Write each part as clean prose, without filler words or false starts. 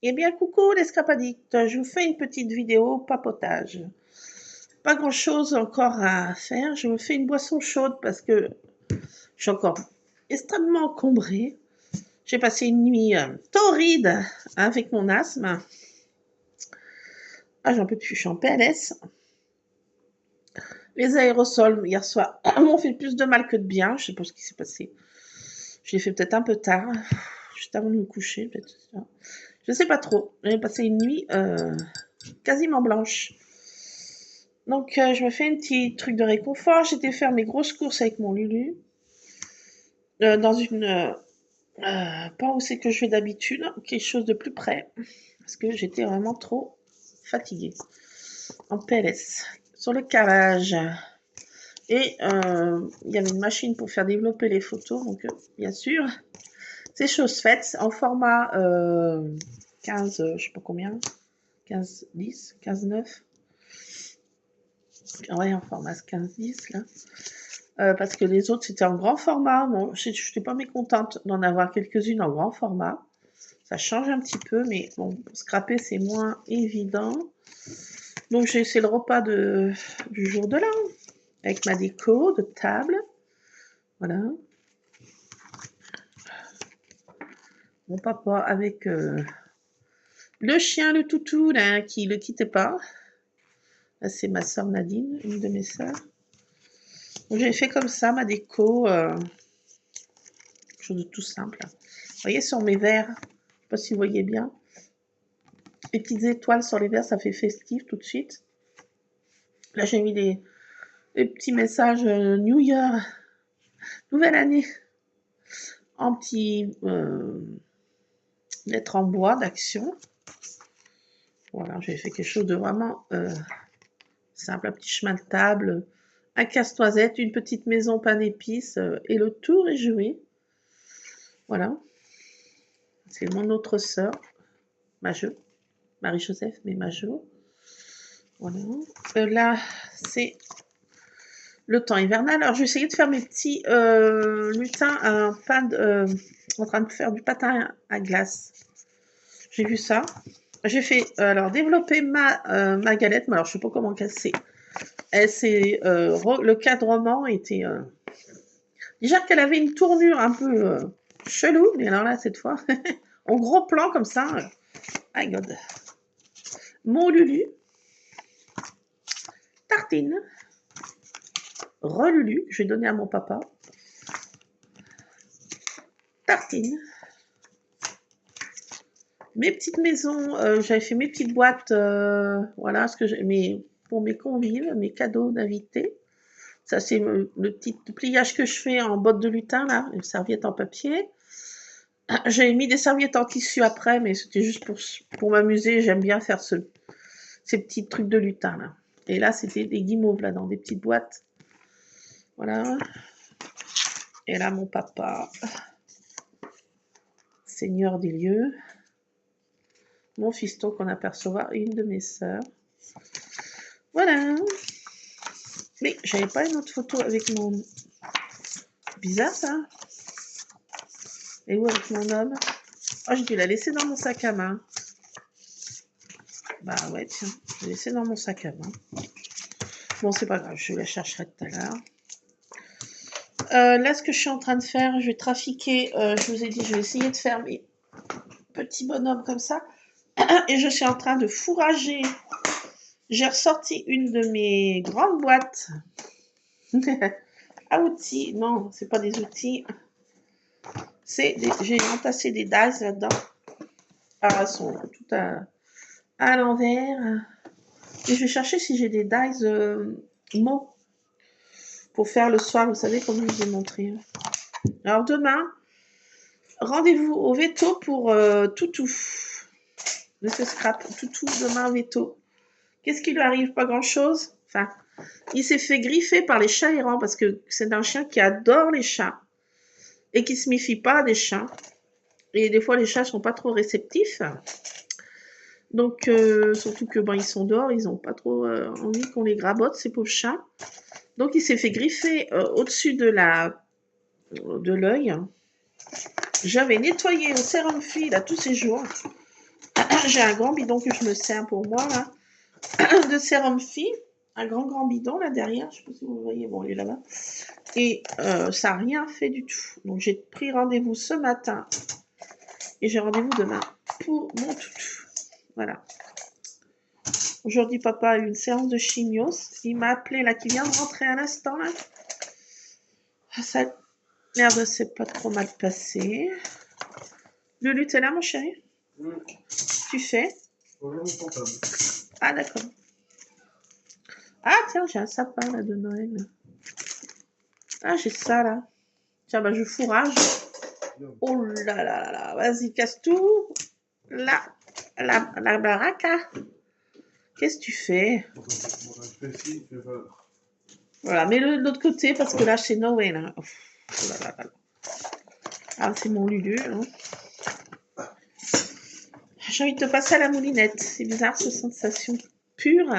Eh bien, coucou les Scrapadict, je vous fais une petite vidéo papotage. Pas grand-chose encore à faire, je me fais une boisson chaude parce que je suis encore extrêmement encombrée. J'ai passé une nuit torride avec mon asthme. Ah, j'en peux plus, je suis en PLS. Les aérosols, hier soir, m'ont fait plus de mal que de bien. Je sais pas ce qui s'est passé. Je l'ai fait peut-être un peu tard, juste avant de me coucher, peut-être. Je sais pas trop. J'ai passé une nuit quasiment blanche. Donc, je me fais un petit truc de réconfort. J'étais faire mes grosses courses avec mon Lulu. Dans une... pas où c'est que je vais d'habitude, quelque chose de plus près. Parce que j'étais vraiment trop fatiguée. En PLS. Sur le carrelage. Et il y avait une machine pour faire développer les photos. Donc, bien sûr, c'est chose faite. En format 15, je sais pas combien. 15, 10, 15, 9. Ouais, en format 15-10, là. Parce que les autres, c'était en grand format. Bon, je n'étais pas mécontente d'en avoir quelques-unes en grand format. Ça change un petit peu, mais bon, pour scraper, c'est moins évident. Donc, j'ai essayé le repas du jour de l'an, avec ma déco de table. Voilà. Mon papa avec le chien, le toutou, là, qui ne le quittait pas. Là, c'est ma soeur Nadine, une de mes sœurs. Donc, j'ai fait comme ça, ma déco. Quelque chose de tout simple. Vous voyez sur mes verres, je ne sais pas si vous voyez bien, les petites étoiles sur les verres, ça fait festif tout de suite. Là, j'ai mis des petits messages New Year, nouvelle année, en petits lettres en bois d'action. Voilà, j'ai fait quelque chose de vraiment simple, un petit chemin de table, un casse-noisette, une petite maison pain d'épices, et le tour est joué. Voilà. C'est mon autre sœur, Majeux, Marie-Joseph, mais Majeux. Voilà. Là, c'est le temps hivernal. Alors, j'ai essayé de faire mes petits lutins en train de faire du patin à glace. J'ai vu ça. J'ai fait alors développer ma galette, mais alors je sais pas comment casser. Le cadrement était déjà qu'elle avait une tournure un peu chelou, mais alors là cette fois en gros plan comme ça. My God. Mon Lulu, tartine, relulu, je vais donner à mon papa. Tartine. Mes petites maisons, j'avais fait mes petites boîtes, voilà, pour mes convives, mes cadeaux d'invités. Ça, c'est le petit pliage que je fais en botte de lutin, là, une serviette en papier. J'avais mis des serviettes en tissu après, mais c'était juste pour m'amuser. J'aime bien faire ces petits trucs de lutin, là. Et là, c'était des guimauves, là, dans des petites boîtes. Voilà. Et là, mon papa, seigneur des lieux. Mon fiston qu'on apercevra, une de mes sœurs. Voilà. Mais j'avais pas une autre photo avec mon... Bizarre, ça. Et où avec mon homme? Oh, j'ai dû la laisser dans mon sac à main. Bah ouais, tiens, je l'ai laissée dans mon sac à main. Bon, c'est pas grave, je la chercherai tout à l'heure. Là, ce que je suis en train de faire, je vais trafiquer, je vous ai dit, je vais essayer de faire mes petits bonhommes comme ça. Et je suis en train de fourrager. J'ai ressorti une de mes grandes boîtes à outils. Non, c'est pas des outils. J'ai entassé des dies là-dedans. Ah, elles sont toutes à l'envers. Et je vais chercher si j'ai des dies mots pour faire le soir. Vous savez, comme je vous ai montré. Alors demain, rendez-vous au veto pour Toutou. Monsieur Scrap, Toutou, demain au veto. Qu'est-ce qui lui arrive? Pas grand-chose. Enfin, il s'est fait griffer par les chats errants parce que c'est un chien qui adore les chats et qui se méfie pas des chats. Et des fois, les chats sont pas trop réceptifs. Donc, surtout que ils sont dehors, ils n'ont pas trop envie qu'on les grabote, ces pauvres chats. Donc, il s'est fait griffer au-dessus de l'œil. J'avais nettoyé au sérum fil là tous ces jours. J'ai un grand bidon que je me sers pour moi, là, de sérum Phi. Un grand bidon, là, derrière. Je sais pas si vous voyez. Bon, il est là-bas. Et ça n'a rien fait du tout. Donc, j'ai pris rendez-vous ce matin. Et j'ai rendez-vous demain pour mon toutou. Voilà. Aujourd'hui, papa a eu une séance de chimios. Il m'a appelé, là, qui vient de rentrer à l'instant, là. Ça a l'air de s'est pas trop mal passé. Lulu, t'es là, mon chéri? Tu fais? Ah, d'accord. Ah, tiens, j'ai un sapin, là, de Noël. Ah, j'ai ça, là. Tiens, bah, je fourrage. Oh là là là, vas-y, casse tout. Là, la baraka. Qu'est-ce que tu fais? Voilà, mets-le de l'autre côté, parce que là, c'est Noël. Hein. Oh là là là. Ah, c'est mon Lulu. Hein. J'ai envie de te passer à la moulinette. C'est bizarre, cette sensation pure.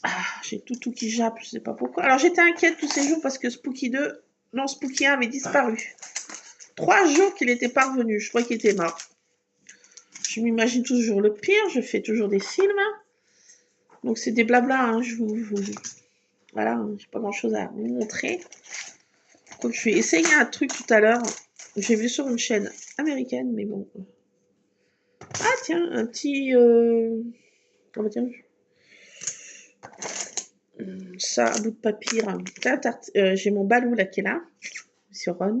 Ah, j'ai tout qui jappe, je sais pas pourquoi. Alors, j'étais inquiète tous ces jours parce que Spooky 2, non, Spooky 1 avait disparu. 3 jours qu'il était pas revenu. Je crois qu'il était mort. Je m'imagine toujours le pire. Je fais toujours des films. Donc, c'est des blabla. Hein. Voilà, j'ai pas grand-chose à vous montrer. Donc, je vais essayer un truc tout à l'heure. J'ai vu sur une chaîne américaine, mais bon. Ah, tiens, un petit... Oh, bah, tiens. Ça, un bout de papier. J'ai mon balou, là, qui est là. Sur Ron.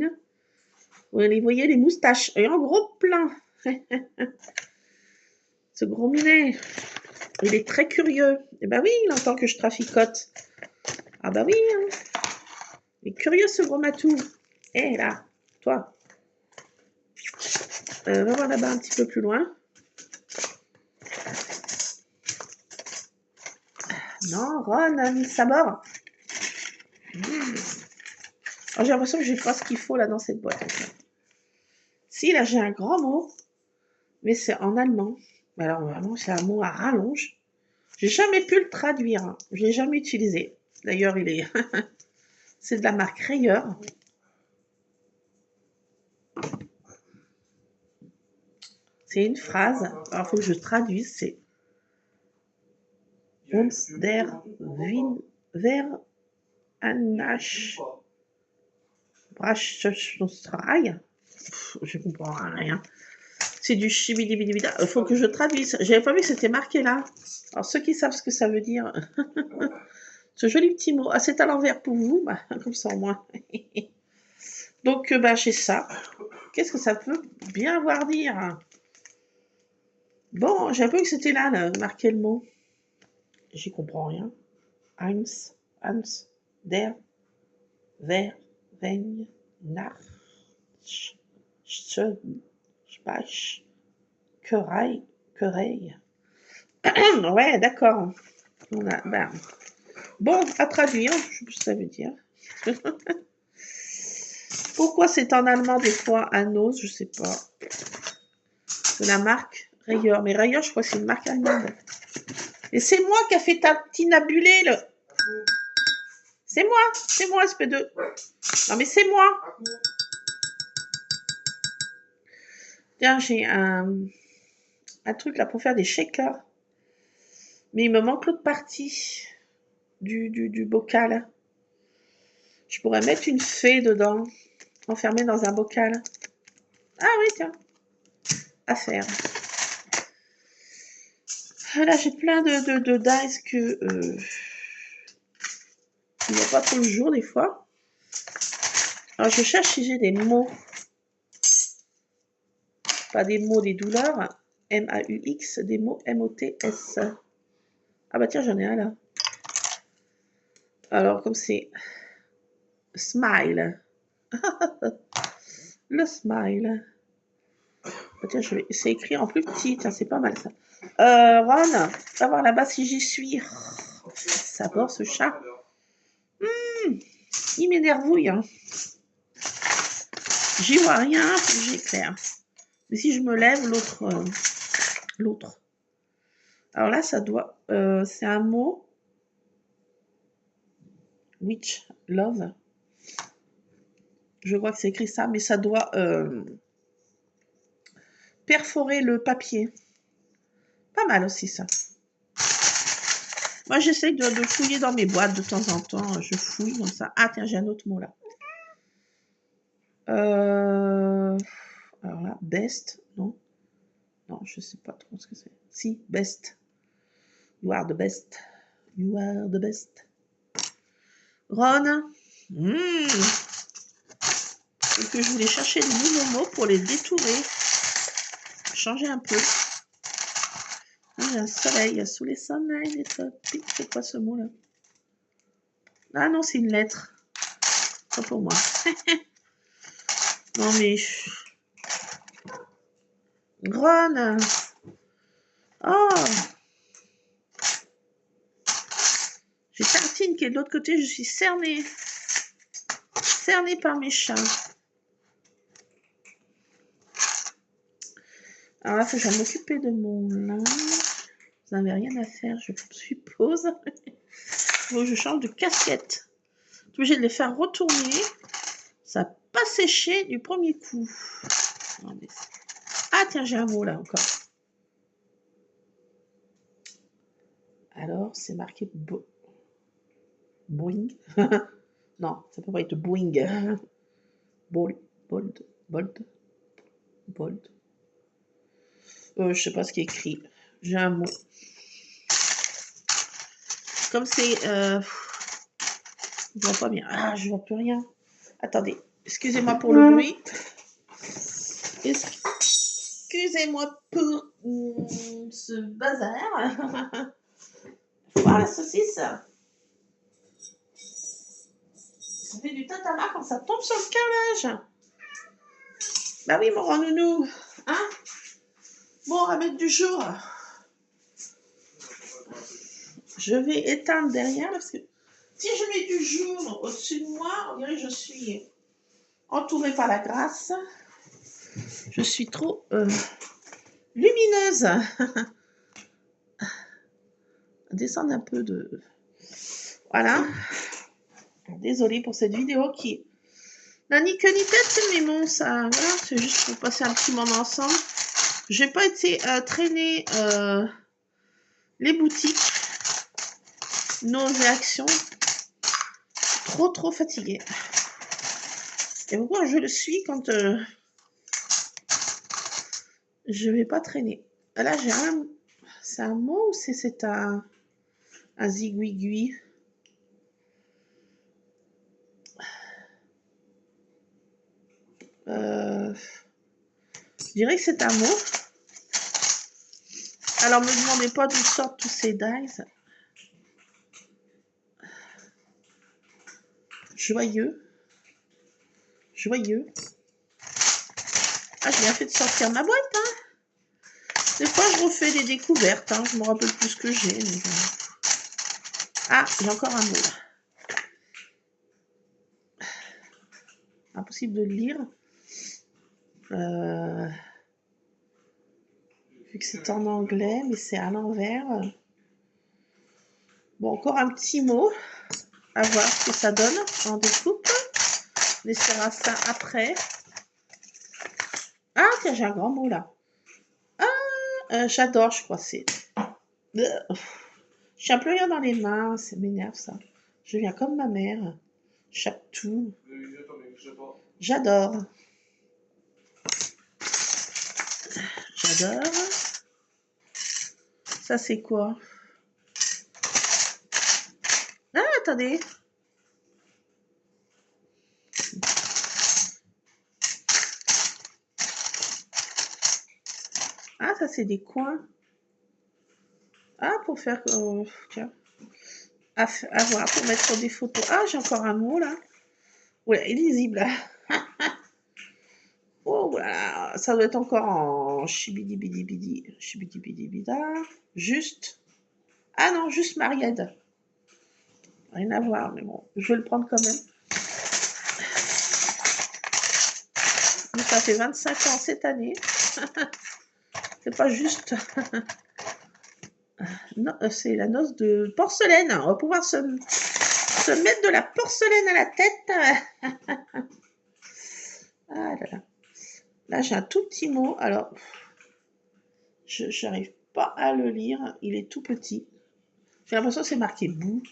Vous voyez les moustaches. Et en gros plein. Ce gros minet. Il est très curieux. Eh ben oui, il entend que je traficote. Ah bah oui. Hein. Il est curieux, ce gros matou. Eh là, toi. Va voir là-bas un petit peu plus loin. Non, Ron a mis sa mort. Alors, j'ai l'impression que j'ai pas ce qu'il faut là dans cette boîte. En fait. Si, là j'ai un grand mot, mais c'est en allemand. Alors vraiment, c'est un mot à rallonge. J'ai jamais pu le traduire. Hein. Je l'ai jamais utilisé. D'ailleurs, il est... c'est de la marque Rayeur. C'est une phrase. Alors, il faut que je traduise. C'est Uns der Wer Anach Brachstrei. Je comprends rien. C'est du chibidibidibida. Il faut que je traduise. J'avais pas vu que c'était marqué là. Alors, ceux qui savent ce que ça veut dire, ce joli petit mot. Ah, c'est à l'envers pour vous. Bah, comme ça, au moins. Donc, bah, j'ai ça. Qu'est-ce que ça peut bien vouloir dire? Bon, j'ai un peu que c'était là, marqué le mot. J'y comprends rien. Eins, der, wer, wenn, nach, spach, querelle. Ouais, d'accord. Ben, bon, à traduire, je sais pas ce que ça veut dire. Pourquoi c'est en allemand des fois Anos, je sais pas. De la marque Rayeur. Mais Rayeur, je crois que c'est une marque allemande. Et c'est moi qui a fait ta tinabulé, le... C'est moi, espèce de... Non mais c'est moi. Tiens, j'ai un truc là pour faire des shakers. Mais il me manque l'autre partie du bocal. Je pourrais mettre une fée dedans, enfermée dans un bocal. Ah oui, tiens. À faire. Là, j'ai plein de dice que... il n'y a pas trop le jour des fois. Alors, je cherche si j'ai des mots. Pas des mots, des douleurs. M-A-U-X, des mots M-O-T-S. Ah bah tiens, j'en ai un là. Alors, comme c'est smile. Le smile. Bah tiens, c'est écrit en plus petit. Tiens, c'est pas mal ça. Ron, va voir là-bas si j'y suis. Oh, ça bord ce chat. Il m'énervouille. Hein. J'y vois rien, faut que j'éclaire. Mais si je me lève, l'autre. Alors là, ça doit... c'est un mot. Witch, love. Je vois que c'est écrit ça, mais ça doit perforer le papier. Pas mal aussi, ça. Moi, j'essaye de fouiller dans mes boîtes de temps en temps. Je fouille comme ça. Ah, tiens, j'ai un autre mot là. Alors là, best, non? Non, je sais pas trop ce que c'est. Si, best. You are the best. You are the best. Ron. Et que je voulais chercher de nouveaux mots pour les détourer. Changer un peu. Ah, il y a un soleil sous les sunlight. C'est quoi ce mot là? Ah non, c'est une lettre. Pas pour moi. Non mais... Ron. Oh. J'ai Tartine qui est de l'autre côté. Je suis cernée. Cernée par mes chats. Alors là, il faut que je m'occuper de mon linge. Vous n'avez rien à faire, je suppose. Il faut que je change de casquette. Je suis obligée de les faire retourner. Ça n'a pas séché du premier coup. Non, mais... Ah tiens, j'ai un mot là encore. Alors, c'est marqué Boing. Non, ça peut pas être Boing. Bold. Je sais pas ce qui est écrit. J'ai un mot. Comme c'est... Je vois pas bien. Ah, je vois plus rien. Attendez. Excusez-moi pour le bruit. Excusez-moi pour ce bazar. Voir la saucisse. Ça fait du tatama quand ça tombe sur le carrelage. Bah oui, mon grand nounou. Hein? Bon, on va mettre du jour. Je vais éteindre derrière parce que si je mets du jour au-dessus de moi, on dirait que je suis entourée par la grâce. Je suis trop lumineuse. Descendre un peu de... Voilà. Désolée pour cette vidéo qui n'a ni queue ni tête, mais bon, ça, voilà, c'est juste pour passer un petit moment ensemble. J'ai pas été traîner les boutiques, nos réactions, trop fatiguée. Et pourquoi je le suis quand je vais pas traîner. Là, j'ai un... C'est un mot ou c'est un zigouigui? Je dirais que c'est un mot. Alors, me demandez pas d'où sortent tous ces dies. Joyeux. Ah, j'ai bien fait de sortir ma boîte, hein. Des fois, je refais des découvertes, hein. Je me rappelle plus ce que j'ai. Mais... Ah, j'ai encore un mot, là. Impossible de le lire. Vu que c'est en anglais, mais c'est à l'envers. Bon, encore un petit mot. À voir ce que ça donne en découpe. On essaiera ça après. Ah, tiens, j'ai un grand mot là. Ah, j'adore, je crois. C'est... J'ai un peu rien dans les mains. Ça m'énerve, ça. Je viens comme ma mère. Chape tout. J'adore. J'adore. Ça, c'est quoi? Ah, attendez. Ah, ça, c'est des coins. Ah, pour faire... tiens. À voir, pour mettre sur des photos. Ah, j'ai encore un mot, là. Ouais, illisible. Oh, voilà. Ça doit être encore en chibidi-bidi-bidi. Chibidi-bidi-bida. Juste... Ah non, juste Mariette. Rien à voir, mais bon, je vais le prendre quand même. Mais ça fait 25 ans cette année. C'est pas juste. Non, c'est la noce de porcelaine. On va pouvoir se mettre de la porcelaine à la tête. Ah là là. Là, j'ai un tout petit mot. Alors, je n'arrive pas à le lire. Il est tout petit. J'ai l'impression que c'est marqué bout.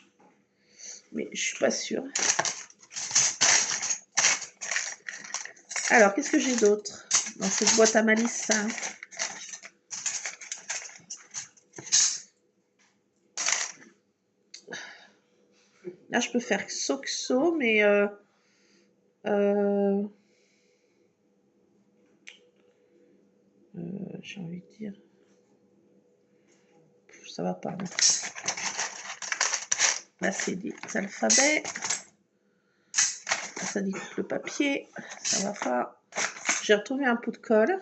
Mais je suis pas sûre. Alors, qu'est-ce que j'ai d'autre dans cette boîte à malice? Là, je peux faire Xoxo, mais j'ai envie de dire, ça va pas. Non. Là, c'est des alphabets. Là, ça découpe le papier. Ça va pas. J'ai retrouvé un pot de colle.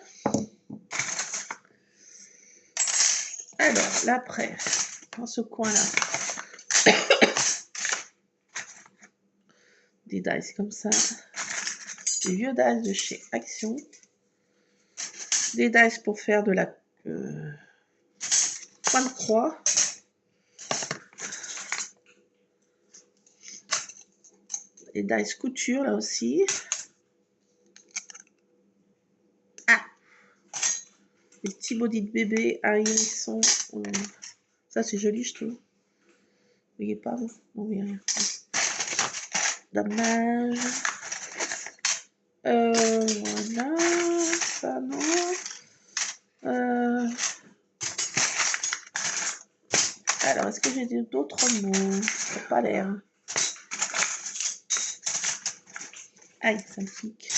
Alors, là, après, dans ce coin-là, des dice comme ça. Des vieux dice de chez Action. Des dice pour faire de la point de croix. Des dice couture là aussi. Ah, des petits bodys de bébé à hérisson. Ça c'est joli je trouve. Vous voyez pas vous? Non, il n'y a rien. Dommage. Voilà. Ça non. Alors, est-ce que j'ai d'autres mots? Ça n'a pas l'air. Aïe, ça me pique.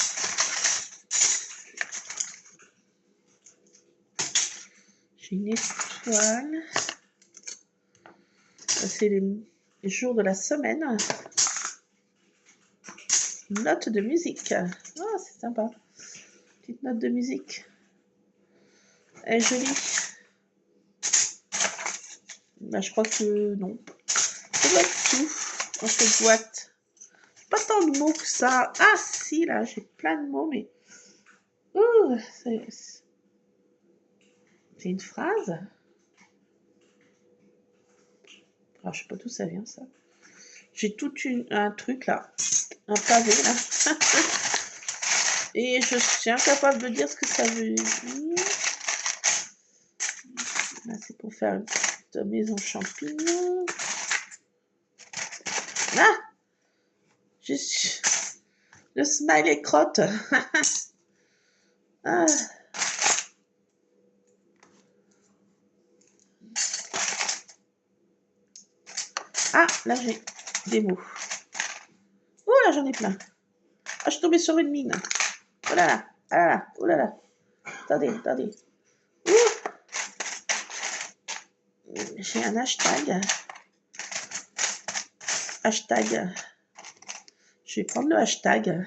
J'ai une étoile. C'est les jours de la semaine. Une note de musique. Ah, c'est sympa. Petite note de musique. Elle est jolie. Bah, je crois que non. Ça doit être tout dans cette boîte. Pas tant de mots que ça. Ah si, là, j'ai plein de mots, mais... Ouh, c'est une phrase. Alors, je sais pas d'où ça vient, ça. J'ai tout un truc, là. Un pavé, là. Et je suis incapable de dire ce que ça veut dire. Là, c'est pour faire une petite maison champignon. Ah! Le smiley crotte. Ah. Ah, là j'ai des mots. Oh là, j'en ai plein. Ah, je suis tombée sur une mine. Oh là là, ah là là, oh là là. Attendez, attendez. J'ai un hashtag. Hashtag. Je vais prendre le hashtag.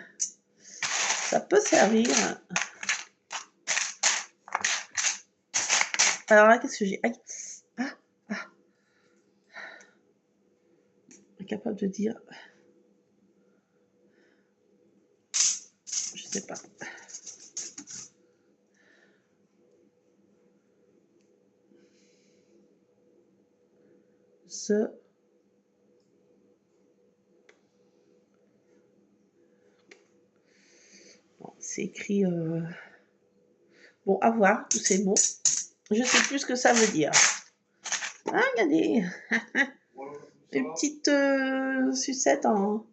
Ça peut servir. Alors là, qu'est-ce que j'ai? Ah. Incapable de dire. Je sais pas. Bon, c'est écrit... Bon, à voir, tous ces mots. Je sais plus ce que ça veut dire. Ah, regardez. Une petite sucette en...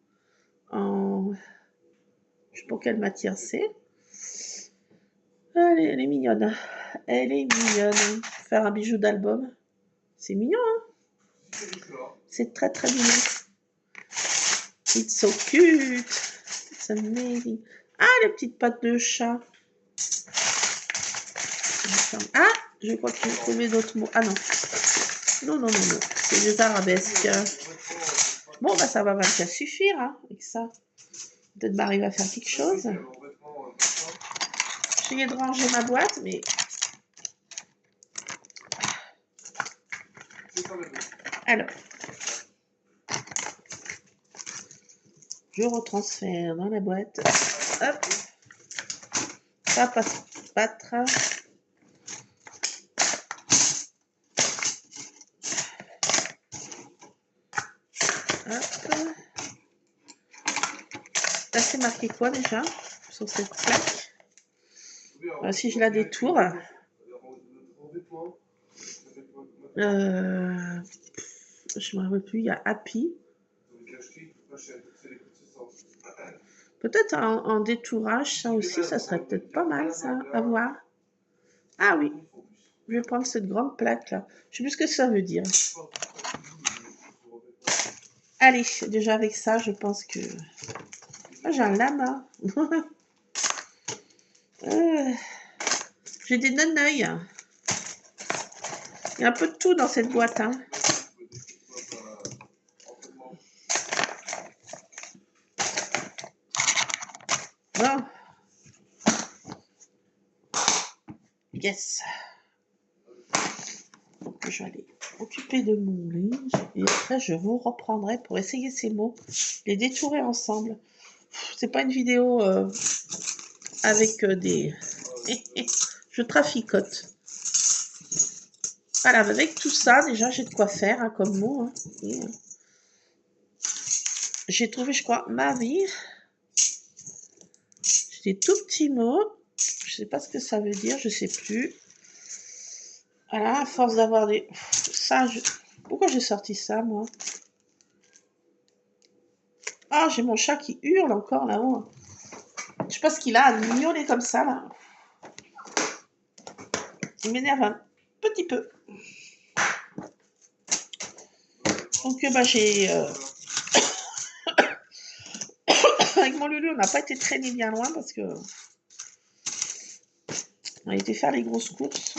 Je sais pas quelle matière c'est. Elle est mignonne. Elle est mignonne. Faire un bijou d'album. C'est mignon, hein? C'est très très mignon. It's so cute. It's amazing. Ah, les petites pattes de chat. Ah, je crois que j'ai trouvé d'autres mots. Ah non. Non. C'est des arabesques. Bon, bah ça va pas suffire, hein, avec ça. Peut-être m'arriver à faire quelque chose. J'essayais de ranger ma boîte, mais... Alors. Je retransfère dans la boîte. Hop. Ça passe pas trop. Hop. Là, c'est marqué quoi déjà? sur cette plaque. Si je la détourne, je ne me rappelle plus, il y a Happy. Peut-être en détourage, ça aussi, ça serait peut-être pas mal, ça, à voir. Ah oui, je vais prendre cette grande plaque-là. Je sais plus ce que ça veut dire. Allez, déjà avec ça, je pense que... Ah, j'ai un lama. J'ai des neneuils. Il y a un peu de tout dans cette boîte. Hein. Bon. Yes. Donc, je vais aller occuper de mon linge et après je vous reprendrai pour essayer ces mots, les détourer ensemble. C'est pas une vidéo avec des... je traficote. Voilà, avec tout ça, déjà, j'ai de quoi faire hein, comme mot. Hein. J'ai trouvé, je crois, ma vie. J'ai des tout petits mots. Je sais pas ce que ça veut dire, je sais plus. Voilà, à force d'avoir des... Ça, pourquoi j'ai sorti ça, moi? Ah, j'ai mon chat qui hurle encore là-haut. Je sais pas ce qu'il a à miauler comme ça, là. Il m'énerve un petit peu. Donc, bah, j'ai... avec mon Lulu, on n'a pas été traîné bien loin parce que... on a été faire les grosses courses.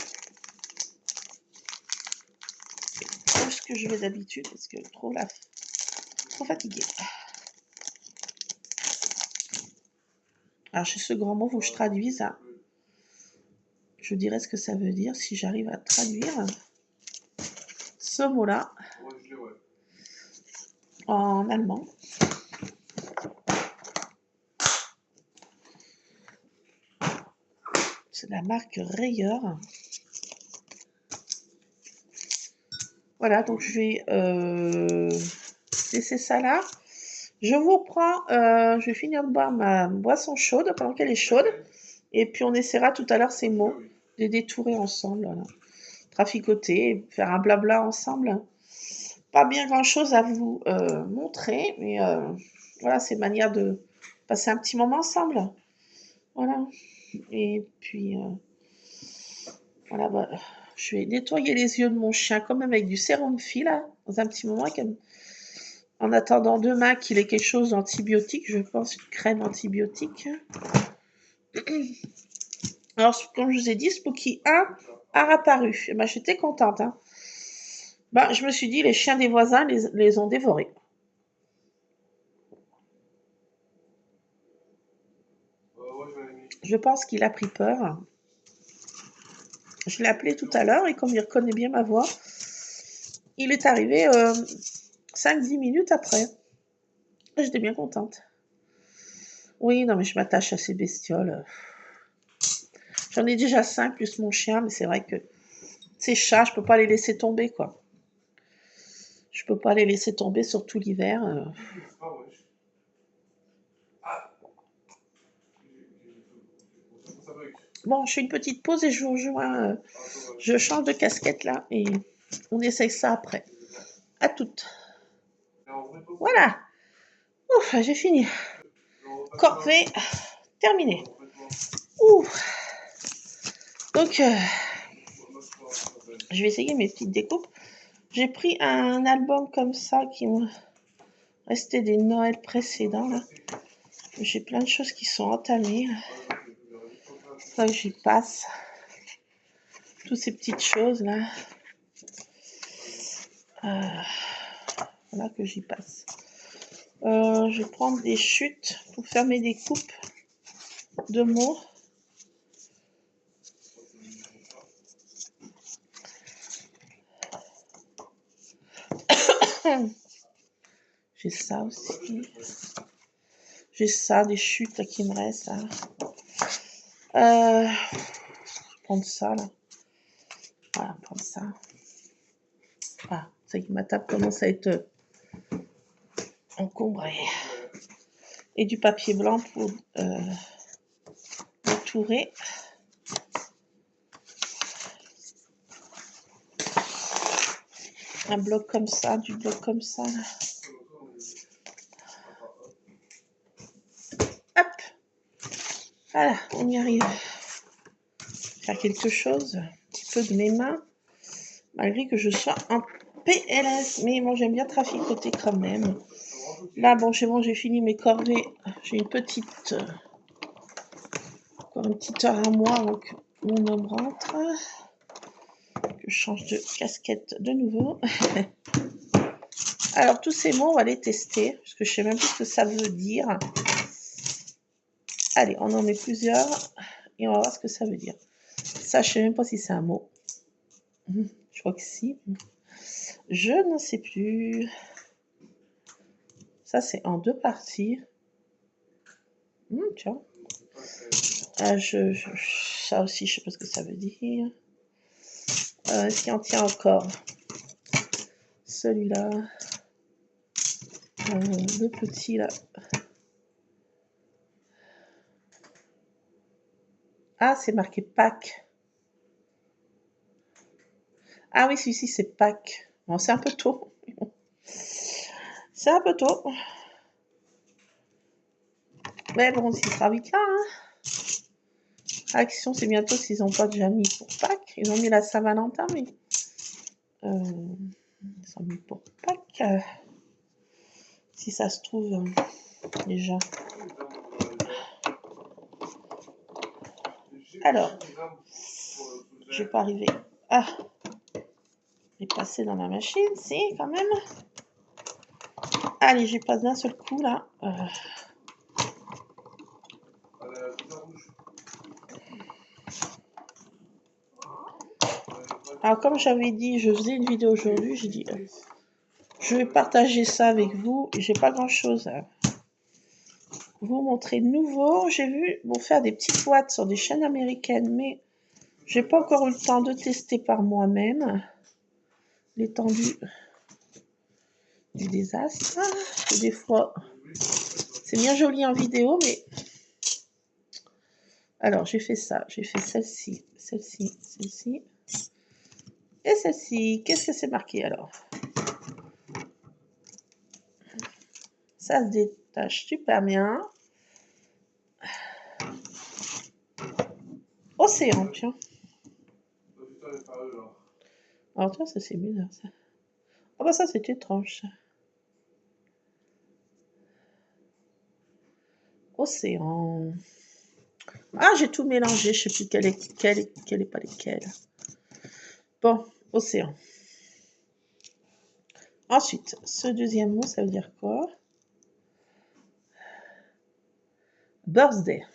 Plus que je vais d'habitude parce que trop fatiguée. Alors, j'ai ce grand mot, il faut que je traduise. Hein. Je dirais ce que ça veut dire si j'arrive à traduire ce mot-là en allemand. C'est la marque Rayer. Voilà, donc je vais laisser ça là. Je vous reprends, je vais finir de boire ma boisson chaude pendant qu'elle est chaude. Et puis on essaiera tout à l'heure ces mots, les détourer ensemble. Voilà. Traficoter, faire un blabla ensemble. Pas bien grand chose à vous montrer, mais voilà, c'est manière de passer un petit moment ensemble. Voilà. Et puis, voilà, bah, je vais nettoyer les yeux de mon chien quand même avec du sérum fil, là, dans un petit moment. En attendant demain qu'il ait quelque chose d'antibiotique, je pense une crème antibiotique. Alors, comme je vous ai dit, Spooky 1 a apparu. Et ben, j'étais contente. Hein. Ben, je me suis dit, les chiens des voisins les ont dévorés. Je pense qu'il a pris peur. Je l'ai appelé tout à l'heure et comme il reconnaît bien ma voix, il est arrivé 5-10 minutes après. J'étais bien contente. Oui, non, mais je m'attache à ces bestioles. J'en ai déjà 5 plus mon chien, mais c'est vrai que ces chats, je peux pas les laisser tomber, quoi. Je peux pas les laisser tomber surtout l'hiver. Bon, je fais une petite pause et je vous rejoins. Je change de casquette là et on essaye ça après. À toutes. Voilà. Ouf, j'ai fini. Corvée terminée. Ouf. Donc, je vais essayer mes petites découpes. J'ai pris un album comme ça qui me restait des Noëls précédents. Là. J'ai plein de choses qui sont entamées. Ça, j'y passe. Toutes ces petites choses là. Voilà que j'y passe. Je vais prendre des chutes pour faire mes découpes de mots. J'ai ça aussi. J'ai ça, des chutes là, qui me restent. Là. Je vais prendre ça là. Voilà, prendre ça. Ah, ça y est, ma table commence à être encombrée. Et du papier blanc pour entouré. Un bloc comme ça, du bloc comme ça. Hop. Voilà, on y arrive. Faire quelque chose, un petit peu de mes mains, malgré que je sois en PLS. Mais bon, j'aime bien traficoter quand même. Là, bon, j'ai fini mes corvées. J'ai une petite... encore une petite heure à moi avant que mon homme rentre. Que je change de casquette de nouveau. Alors, tous ces mots, on va les tester, parce que je sais même plus ce que ça veut dire. Allez, on en met plusieurs, et on va voir ce que ça veut dire. Ça, je sais même pas si c'est un mot. Je crois que si. Je ne sais plus. Ça, c'est en 2 parties. Tiens. Ça aussi, je sais pas ce que ça veut dire. Est-ce qu'il en tient encore? Celui-là. Le petit, là. Ah, c'est marqué Pâques. Ah oui, celui-ci, c'est Pâques. Bon, c'est un peu tôt. C'est un peu tôt. Mais bon, il sera vite là. Hein. Action, c'est bientôt s'ils n'ont pas déjà mis pour Pâques. Ils ont mis la Saint-Valentin, mais... ils ont mis pour Pâques. Si ça se trouve, déjà. Alors, je vais pas arriver. Ah, j'ai passé dans ma machine, si, quand même. Allez, j'y passe d'un seul coup, là. Alors, comme j'avais dit, je faisais une vidéo aujourd'hui, j'ai dit, je vais partager ça avec vous. J'ai pas grand-chose à vous montrer de nouveau. J'ai vu faire des petites boîtes sur des chaînes américaines, mais j'ai pas encore eu le temps de tester par moi-même l'étendue du désastre. Des fois, c'est bien joli en vidéo, mais... Alors, j'ai fait ça. J'ai fait celle-ci, celle-ci, celle-ci. Et celle-ci. Qu'est-ce que c'est marqué, alors? Ça se détache super bien. Océan, tiens. Alors, tiens, ça c'est bizarre, ça. Ah bah ça, c'est étrange, ça. Océan. Ah, j'ai tout mélangé. Je sais plus quelle est pas lesquelles. Bon, océan. Ensuite, ce deuxième mot, ça veut dire quoi? Birthday.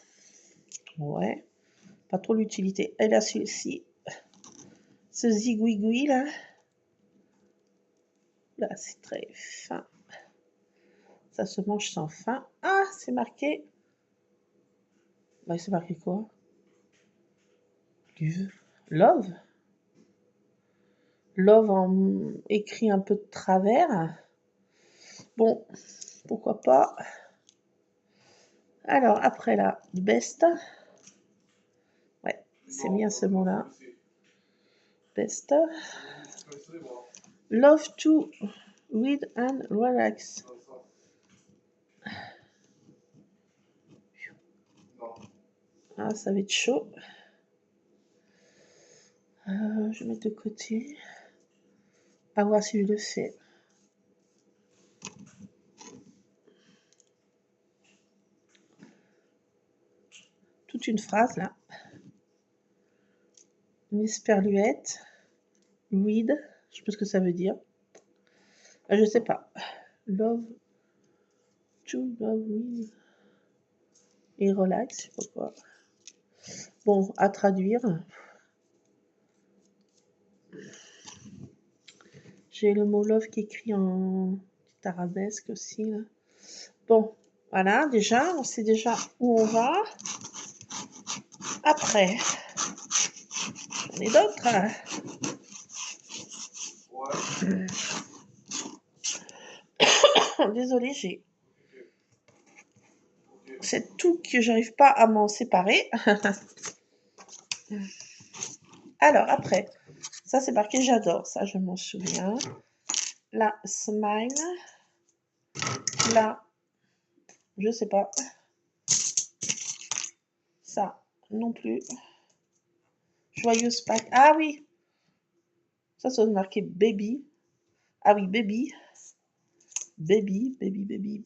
Ouais. Pas trop l'utilité. Elle a celui-ci. Ce zigouigoui, là. Là, c'est très fin. Ça se mange sans fin. Ah, c'est marqué. Bah, c'est marqué quoi? Love. Love en écrit un peu de travers. Bon, pourquoi pas. Alors, après là, best. Ouais, c'est bien ce mot-là. Best. Love to read and relax. Ah, ça va être chaud. Je vais mettre de côté. À voir si je le fais. Toute une phrase là. Une esperluette. Read. Je sais pas ce que ça veut dire. Je sais pas. Love to love read. Et relax, je sais pas quoi. Bon, à traduire. J'ai le mot love qui est écrit en petit arabesque aussi. Là. Bon, voilà, déjà, on sait déjà où on va. Après, j'en ai d'autres. Désolée, j'ai c'est tout que j'arrive pas à m'en séparer. Alors, après, ça c'est marqué j'adore, ça je m'en souviens. La smile. Là, je sais pas. Ça, non plus. Joyeuse Pâques. Ah oui. Ça doit marquer baby. Ah oui, baby. Baby, baby, baby.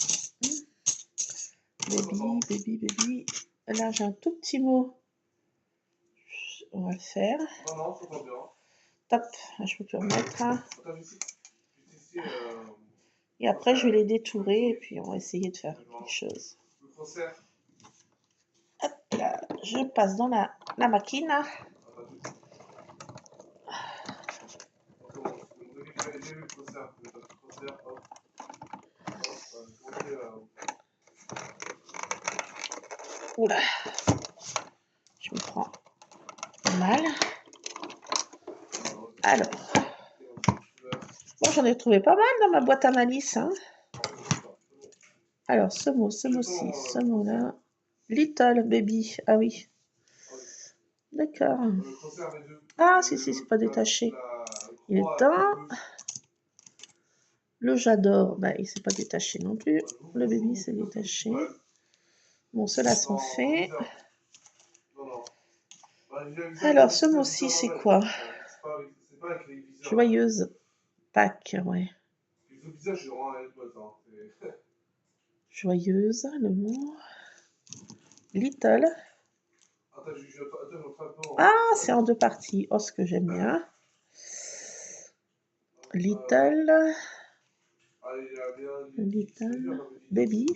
Baby, baby, baby. Là, j'ai un tout petit mot. On va le faire. Non, c'est pas bien. Top. Là, je peux plus remettre. Et après, je vais les détourer et puis on va essayer de faire quelque chose. Hop là, je passe dans la machine. Oula, je me prends mal. Alors, bon, j'en ai trouvé pas mal dans ma boîte à malice. Hein. Alors, ce mot-ci, ce mot-là. Little baby, ah oui. D'accord. Ah, si, c'est pas détaché. Il est dedans. Le j'adore, bah, il s'est pas détaché non plus. Le baby s'est détaché. Bon, ceux-là sont faits. Alors, ce mot-ci, c'est quoi? Joyeuse Pâques, ouais. Joyeuse, le mot. Little. Ah, c'est en deux parties. Oh, ce que j'aime bien. Little. Little. Baby.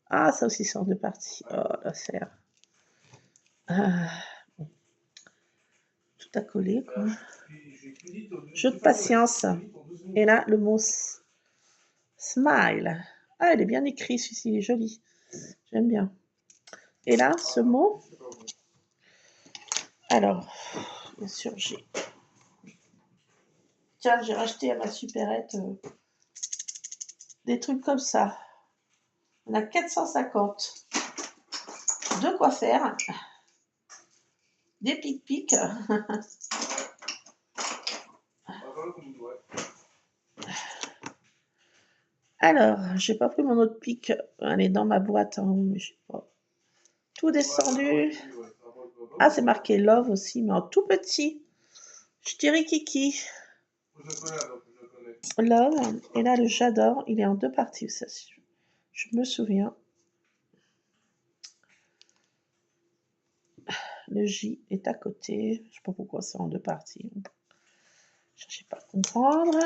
Ah, ça aussi, c'est en deux parties. Oh, l'affaire. Ah, bon. Tout à coller, quoi. Jeu de patience. Et là, le mot smile. Ah, il est bien écrit, celui-ci, il est joli. J'aime bien. Et là, ce mot. Alors, bien sûr, Tiens, j'ai racheté à ma supérette des trucs comme ça. On a 450. De quoi faire. Des pic-pic. Alors, j'ai pas pris mon autre pic. Elle est dans ma boîte. Hein, mais je sais pas. Tout descendu. Ah, c'est marqué love aussi, mais en tout petit. Je dirais Kiki. Love. Et là, le j'adore, il est en deux parties. Ça, je me souviens. Le J est à côté. Je sais pas pourquoi c'est en deux parties. Je ne pas à comprendre.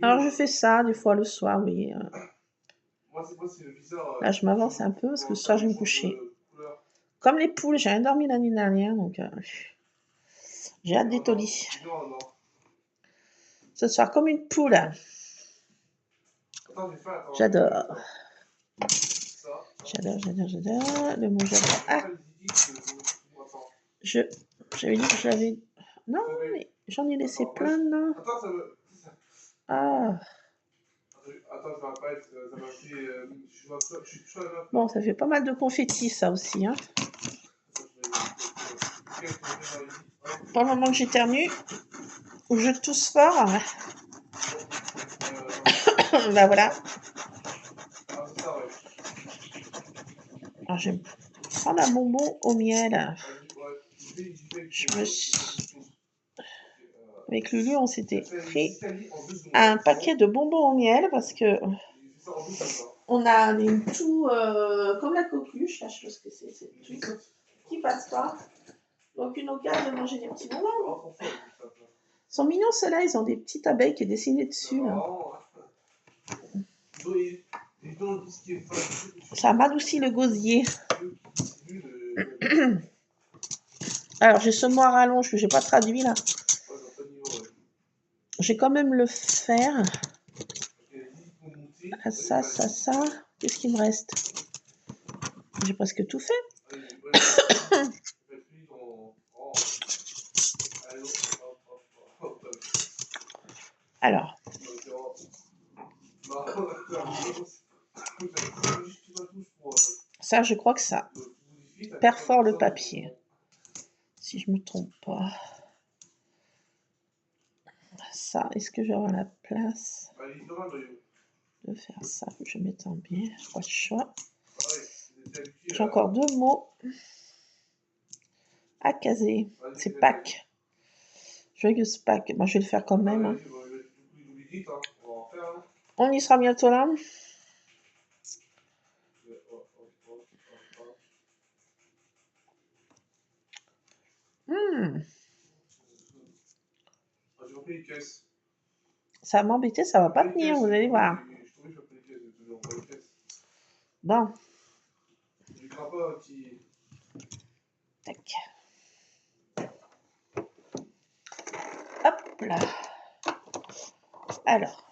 Alors, je fais ça des fois le soir, oui. Là, je m'avance un peu parce que ce soir, je vais me coucher. Comme les poules, j'ai rien dormi la nuit dernière, donc j'ai hâte d'être au lit. Ce soir, comme une poule. J'adore. J'adore. Le mot j'adore. Ah, j'avais dit que je l'avais. Non, mais j'en ai laissé plein, non. Ah. Bon, ça fait pas mal de confettis, ça aussi. Hein. Pour le moment que j'éternue, ou je tousse fort. Bah voilà. Alors, je vais prendre un bonbon au miel. Avec Lulu, on s'était pris un paquet de bonbons au miel parce que on a des tout comme la coqueluche, là, je sais pas ce que c'est, ces trucs qui passent pas. Donc une occasion de manger des petits bonbons. Ils sont mignons ceux-là, ils ont des petites abeilles qui est dessinées dessus. Là. Ça m'adoucit le gosier. Alors j'ai ce mot à rallonge que j'ai pas traduit là. Je vais quand même le faire. Ah, ça. Qu'est-ce qu'il me reste? J'ai presque tout fait. Alors, ça, je crois que ça perfore le papier. Si je me trompe pas. Ça, est-ce que j'aurai la place de faire ça? Je m'étends bien, pas de choix. J'ai encore 2 mots à caser. C'est Pâques. Joyeuse Pâques. Moi, je vais le faire quand même. Hein. On y sera bientôt là. Ça va m'embêter, ça va pas tenir, vous allez voir. Bon. Tac. Hop là. Alors.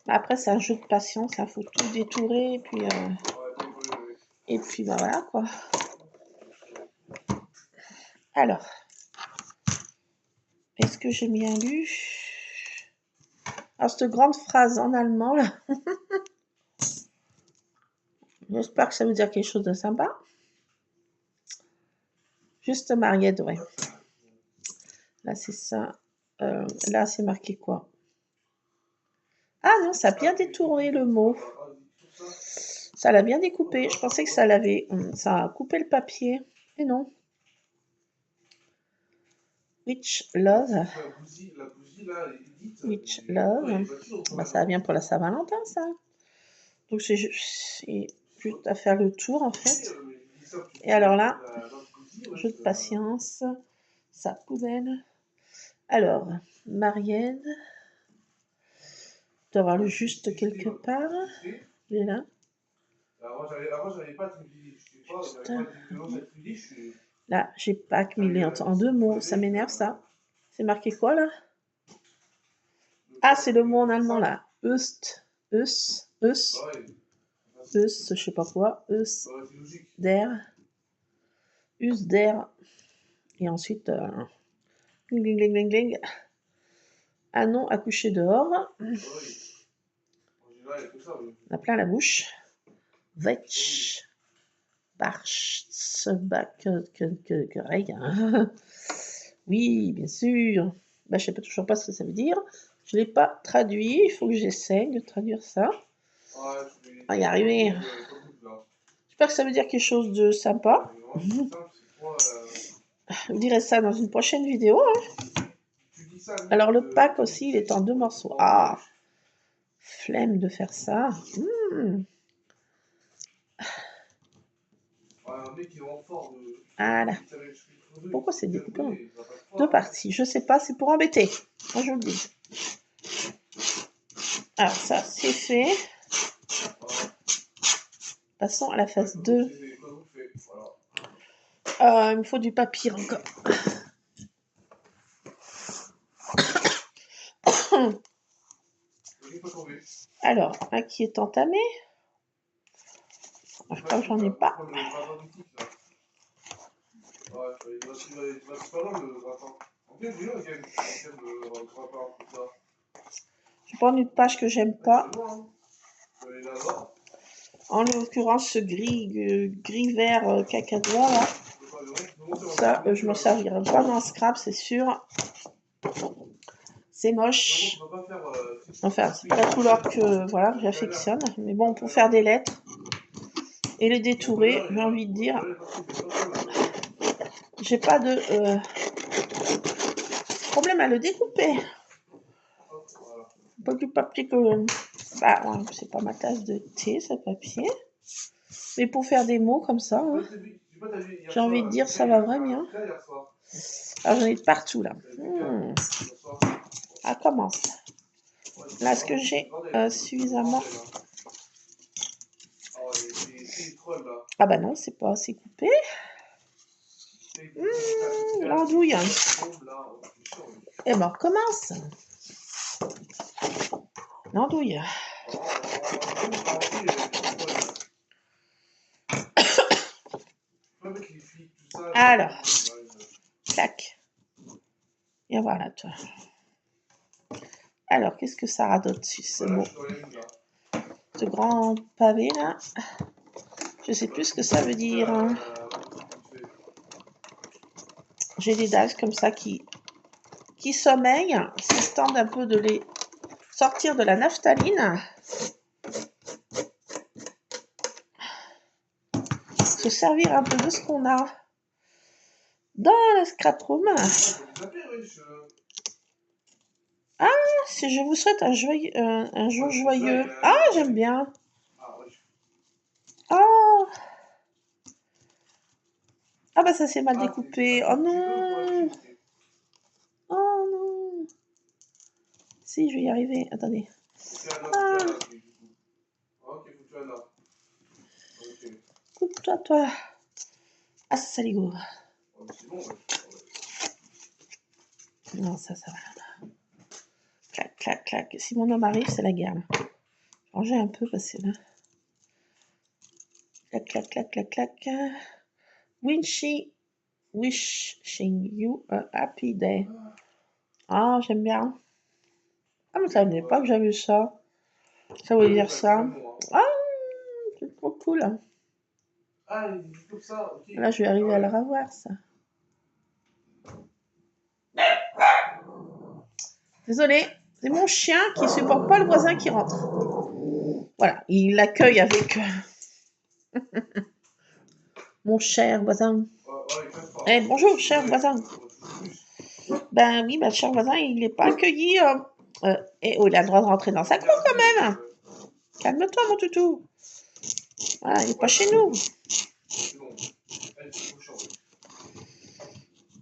Après, c'est un jeu de patience, il faut tout détourer, et puis bah voilà quoi. Alors, est-ce que j'ai bien lu? Alors, cette grande phrase en allemand, là. J'espère que ça veut dire quelque chose de sympa. Juste Mariette, ouais. Là, c'est ça. Là, c'est marqué quoi? Ah non, ça a bien détourné le mot. Ça l'a bien découpé. Je pensais que ça l'avait... Ça a coupé le papier. Et non. Which Love. Which Love. Bah, ça va bien pour la Saint-Valentin, ça. Donc, c'est juste à faire le tour, en fait. Et alors là, jeu de patience. Sa poubelle. Alors, Marielle. Il doit avoir le juste quelque part. Il est là. Là, j'ai Pâques, mais il est en 2 mots. Ça m'énerve, ça. C'est marqué quoi, là? Ah, c'est le mot en allemand, là. Öst, je sais pas quoi. Der. Et ensuite, gling. Un nom à coucher dehors. On a plein la bouche. Vetch. Oui, bien sûr. Bah, je sais toujours pas ce que ça veut dire. Je ne l'ai pas traduit. Il faut que j'essaye de traduire ça. On va y arriver. J'espère que ça veut dire quelque chose de sympa. Je vous dirai ça dans une prochaine vidéo. Hein. Alors, le pack aussi, il est en 2 morceaux. Ah, flemme de faire ça. Voilà. Pourquoi c'est découpé en 2 parties? Je sais pas, c'est pour embêter. Moi, je vous le dis. Alors, ça, c'est fait. Passons à la phase 2. Il me faut du papier encore. Alors, un qui est entamé. Je crois que j'en ai pas. Je prends une page que j'aime pas. En l'occurrence, ce gris vert cacadois là. Ça, je m'en servirai pas dans Scrap, c'est sûr. C'est moche. Enfin, c'est pas la couleur que voilà, que j'affectionne. Mais bon, pour faire des lettres et les détourer, j'ai envie de dire, j'ai pas de problème à le découper. Pas du papier que... Bah, ouais, c'est pas ma tasse de thé, ce papier. Mais pour faire des mots comme ça, hein, j'ai envie de dire, ça va vraiment. Alors, j'en ai de partout, là. Ah, commence. Là, est-ce que j'ai suffisamment... Ah bah non, c'est pas assez coupé. L'andouille. Eh ben, on recommence. L'andouille. Alors, clac. Et voilà, toi. Alors, qu'est-ce que ça radote dessus? C'est bon. Ce grand pavé, là. Je sais plus ce que ça veut dire. Hein. J'ai des dalles comme ça qui sommeillent, qui se tentent un peu de les sortir de la naphtaline. Se servir un peu de ce qu'on a dans la scrap room. Ah, si je vous souhaite un jour joyeux. Ah, j'aime bien. Ah. Ah bah ça s'est mal découpé. Oh non. Oh non. Si, je vais y arriver. Attendez. Ah. Coupe-toi, toi. Ah, ça les go. Non, ça va. Clac, clac, clac. Si mon homme arrive, c'est la guerre. Ranger un peu parce que là. Clac, clac, clac, clac, clac. Wishing you a happy day. Ah, j'aime bien. Ah, mais ça n'est pas que j'avais vu ça. Ça veut dire ça. Ah, c'est trop cool. Là, je vais arriver à le revoir, ça. Désolé, c'est mon chien qui supporte pas le voisin qui rentre. Voilà, il l'accueille avec mon cher voisin. Eh, bonjour, cher voisin. Ben oui, ben, cher voisin, il n'est pas accueilli. Et il a le droit de rentrer dans sa cour quand même. Calme-toi, mon toutou. Voilà, il n'est pas chez nous.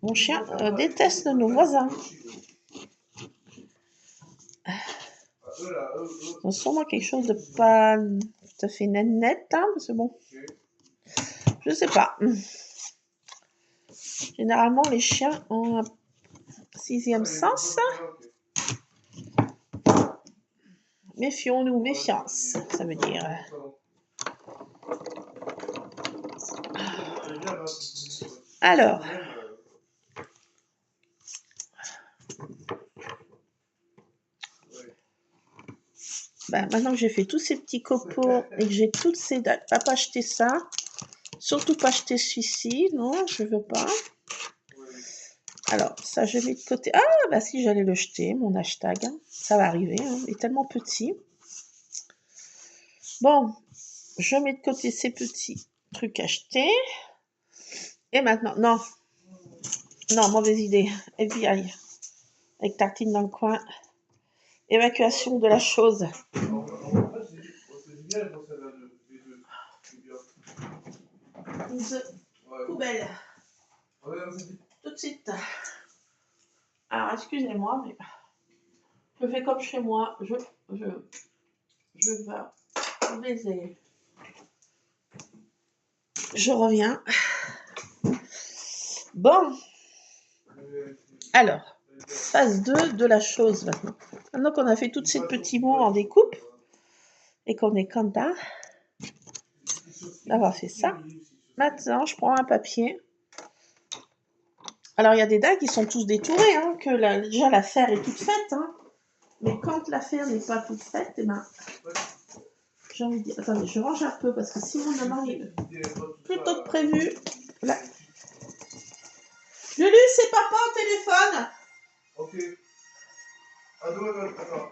Mon chien déteste nos voisins. C'est sûrement quelque chose de pas tout à fait net, hein, parce que bon, je sais pas. Généralement, les chiens ont un sixième sens. Méfions-nous, méfiance, ça veut dire. Alors. Ben, maintenant que j'ai fait tous ces petits copeaux et que j'ai toutes ces dates, pas acheter ça. Surtout pas acheter celui-ci, non, je veux pas. Alors, ça, je mets de côté. Ah, bah si, j'allais le jeter, mon hashtag. Ça va arriver, hein. Il est tellement petit. Bon, je mets de côté ces petits trucs achetés. Et maintenant, non, mauvaise idée. FBI, avec tartine dans le coin. Évacuation de la chose. Poubelle. Tout de suite. Alors, excusez-moi, mais je fais comme chez moi. Je vais baiser. Je reviens. Bon. Alors, phase 2 de la chose maintenant. Maintenant qu'on a fait tous ces petits mots en découpe et qu'on est content d'avoir fait ça, maintenant je prends un papier. Alors il y a des dalles qui sont tous détourés, hein, que déjà l'affaire est toute faite. Hein. Mais quand l'affaire n'est pas toute faite, eh ben, j'ai envie de dire... Attendez, je range un peu parce que si mon maman arrive plus tôt que prévu... Là. Lulu, c'est papa au téléphone. Ok. Ah, attends.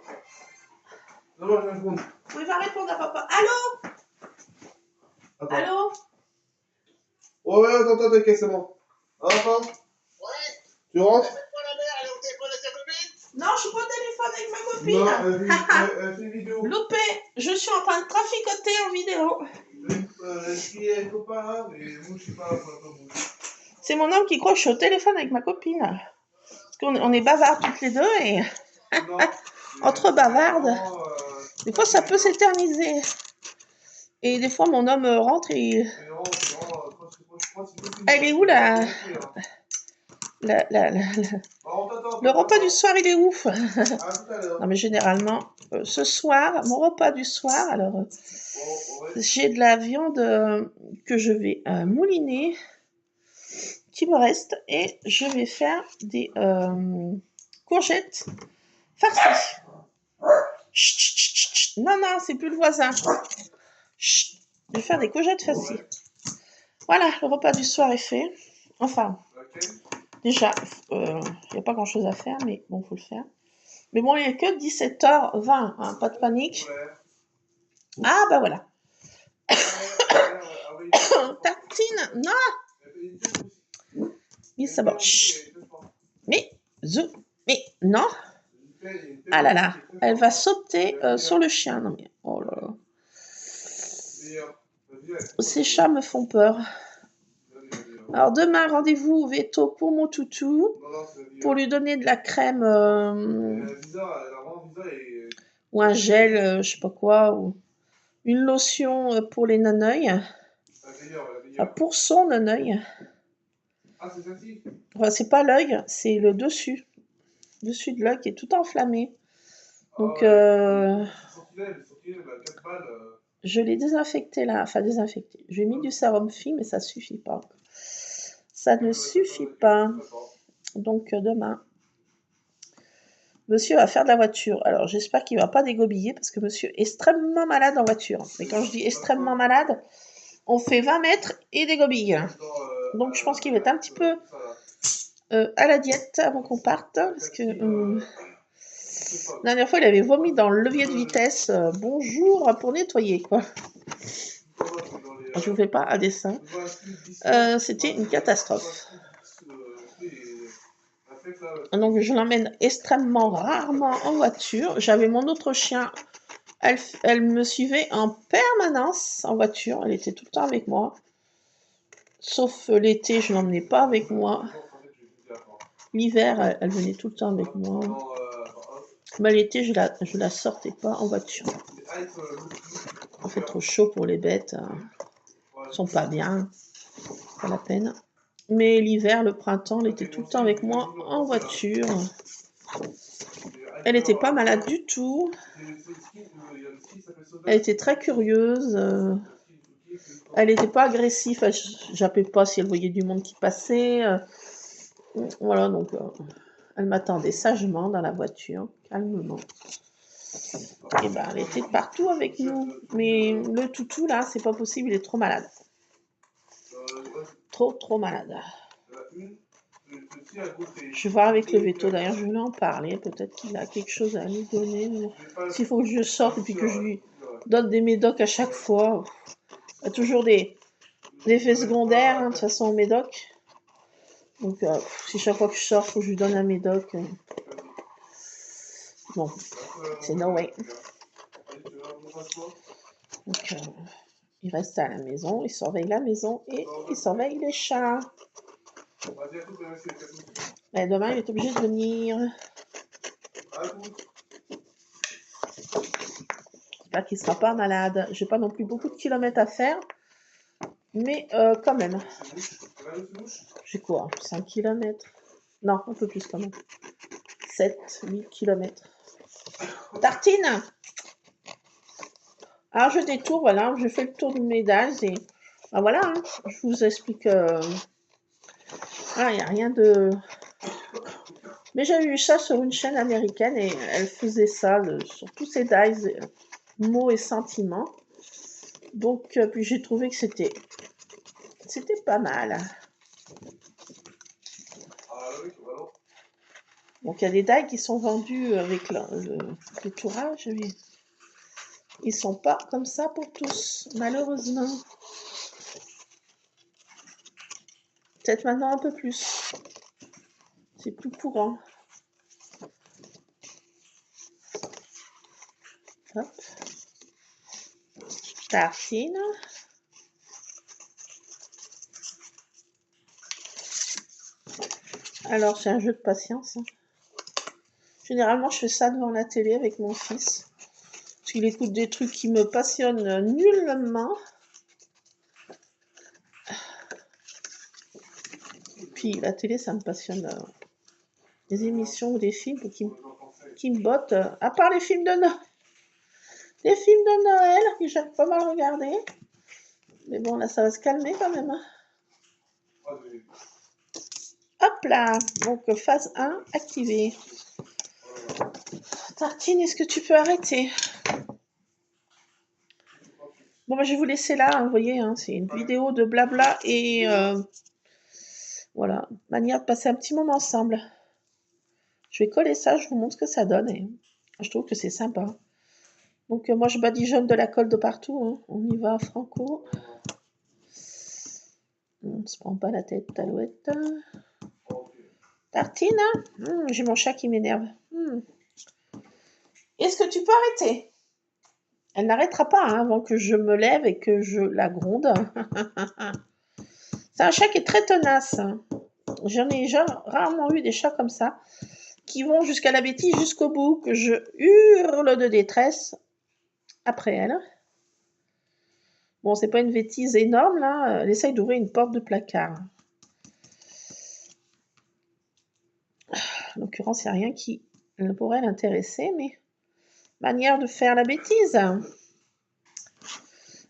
Non, je vais répondre. Oui, il va répondre à papa. Allô? Attends. Allô? Ouais, attends, t'inquiète, c'est bon. Attends. Ouais. Tu rentres? La mère, elle est au téléphone avec sa copine? Non, je suis pas au téléphone avec ma copine. Non, elle fait une vidéo. Loupé, je suis en train de traficoter en vidéo. Je suis avec copain là, mais moi je suis pas là pour la bouger. C'est mon homme qui croit que je suis au téléphone avec ma copine. Parce qu'on est bavards toutes les deux et Non, entre bavardes, des fois ça peut s'éterniser. Et des fois mon homme rentre et... Elle est où le repas du soir, il est ouf. Non mais généralement, ce soir, mon repas du soir, alors j'ai de la viande que je vais mouliner, qui me reste et je vais faire des courgettes farcies. Chut, chut, chut, chut. Non, non, c'est plus le voisin. Chut. Je vais faire des courgettes farcies. Voilà, le repas du soir est fait. Enfin, déjà, il n'y a pas grand-chose à faire, mais bon, il faut le faire. Mais bon, il n'y a que 17h20, hein, pas de panique. Ah, bah voilà. Tartine, non. Mais ça va. Mais, non. Ah là là, elle va sauter sur le chien. Non mais, oh là là. Ces chats me font peur. Alors demain, rendez-vous au veto pour mon toutou, pour lui donner de la crème ou un gel, je sais pas quoi, ou une lotion pour les naneuils. Enfin, pour son naneuil. Enfin, c'est pas l'œil, c'est le dessus. Le dessus de l'œil qui est tout enflammé. Donc, je l'ai désinfecté là. Enfin, désinfecté. J'ai mis du sérum fi, mais ça suffit pas. Ça ne suffit pas. Donc, demain, monsieur va faire de la voiture. Alors, j'espère qu'il ne va pas dégobiller parce que monsieur est extrêmement malade en voiture. Mais quand je dis extrêmement malade, on fait 20 mètres et dégobille. Donc, je pense qu'il va être un petit peu à la diète avant qu'on parte. Parce que la dernière fois, il avait vomi dans le levier de vitesse. Bonjour pour nettoyer, quoi. Je ne vous fais pas un dessin. C'était une catastrophe. Donc, je l'emmène extrêmement rarement en voiture. J'avais mon autre chien. Elle me suivait en permanence en voiture. Elle était tout le temps avec moi. Sauf l'été, je ne l'emmenais pas avec moi. L'hiver, elle venait tout le temps avec moi. Mais l'été, je la sortais pas en voiture. Il fait trop chaud pour les bêtes. Elles sont pas bien. Pas la peine. Mais l'hiver, le printemps, elle était tout le temps avec moi en voiture. Elle n'était pas malade du tout. Elle était très curieuse. Elle n'était pas agressive. J'appelais pas si elle voyait du monde qui passait. Voilà, donc elle m'attendait sagement dans la voiture, calmement. Et ben, elle était partout avec nous. Mais le toutou, là, c'est pas possible, il est trop malade. Trop malade. Je vais voir avec le veto, d'ailleurs, je voulais en parler. Peut-être qu'il a quelque chose à nous donner. S'il faut que je sorte et puis que je lui donne des médocs à chaque fois, il y a toujours des effets secondaires, hein, de toute façon, au médoc. Donc, si chaque fois que je sors, il faut que je lui donne un médoc. Bon, c'est no way. Donc, il reste à la maison, il surveille la maison et il surveille les chats. Et demain, il est obligé de venir. J'espère qu'il ne sera pas malade. J'ai pas non plus beaucoup de kilomètres à faire. Mais quand même. J'ai quoi 5 kilomètres? Non, un peu plus quand même. 7, 8 kilomètres. Tartine! Alors je détourne, voilà, je fais le tour de mes dalles et ben voilà, hein, je vous explique. Voilà, il n'y a rien de. Mais j'avais vu ça sur une chaîne américaine et elle faisait ça sur tous ses dives, mots et sentiments. Donc, puis j'ai trouvé que c'était pas mal. Donc, il y a des dives qui sont vendus avec le tourage, mais ils sont pas comme ça pour tous, malheureusement. Peut-être maintenant un peu plus. C'est plus courant. Hop. Tartine. Alors, c'est un jeu de patience. Hein. Généralement, je fais ça devant la télé avec mon fils. Parce qu'il écoute des trucs qui me passionnent nullement. Puis la télé, ça me passionne. Des émissions ou des films qui me bottent. À part les films de Noël. Les films de Noël, que j'aime pas mal regarder. Mais bon, là, ça va se calmer quand même. Hein. Hop là. Donc, phase 1 activée. Tartine, est-ce que tu peux arrêter? Bon, bah, je vais vous laisser là, hein, vous voyez, hein, c'est une vidéo de blabla et voilà, manière de passer un petit moment ensemble. Je vais coller ça, je vous montre ce que ça donne et je trouve que c'est sympa. Donc moi je badigeonne de la colle de partout, hein. On y va franco. On ne se prend pas la tête, talouette. Tartine, hein. J'ai mon chat qui m'énerve. Est-ce que tu peux arrêter? Elle n'arrêtera pas hein, avant que je me lève et que je la gronde. C'est un chat qui est très tenace. J'en ai rarement eu des chats comme ça, qui vont jusqu'à la bêtise, jusqu'au bout, que je hurle de détresse après elle. Bon, c'est pas une bêtise énorme, là. Elle essaye d'ouvrir une porte de placard. En l'occurrence, il n'y a rien qui pourrait l'intéresser, mais manière de faire la bêtise.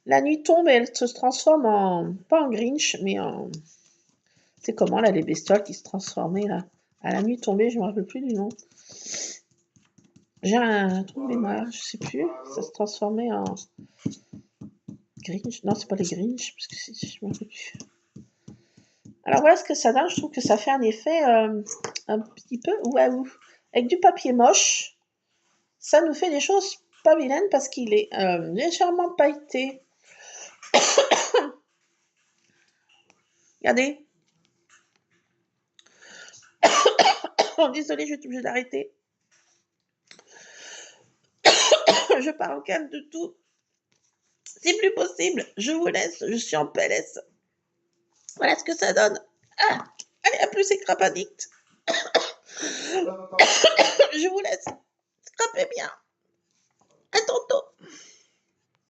La nuit tombe et elle se transforme en... pas en Grinch, mais en... C'est comment, là, les bestioles qui se transformaient, là? À la nuit tombée, je ne me rappelle plus du nom. J'ai un trou de mémoire, je sais plus. Ça se transformait en... Grinch? Non, c'est pas les Grinch, parce que je me rappelle plus. Alors voilà ce que ça donne. Je trouve que ça fait un effet un petit peu waouh. Avec du papier moche, ça nous fait des choses pas vilaines parce qu'il est légèrement pailleté. Regardez. Oh, désolée, je vais être obligée d'arrêter. Je pars en calme de tout. C'est plus possible. Je vous laisse. Je suis en PLS. Voilà ce que ça donne. Ah, allez, à plus, Scrap Addict. Je vous laisse. Scrapez bien. À tantôt.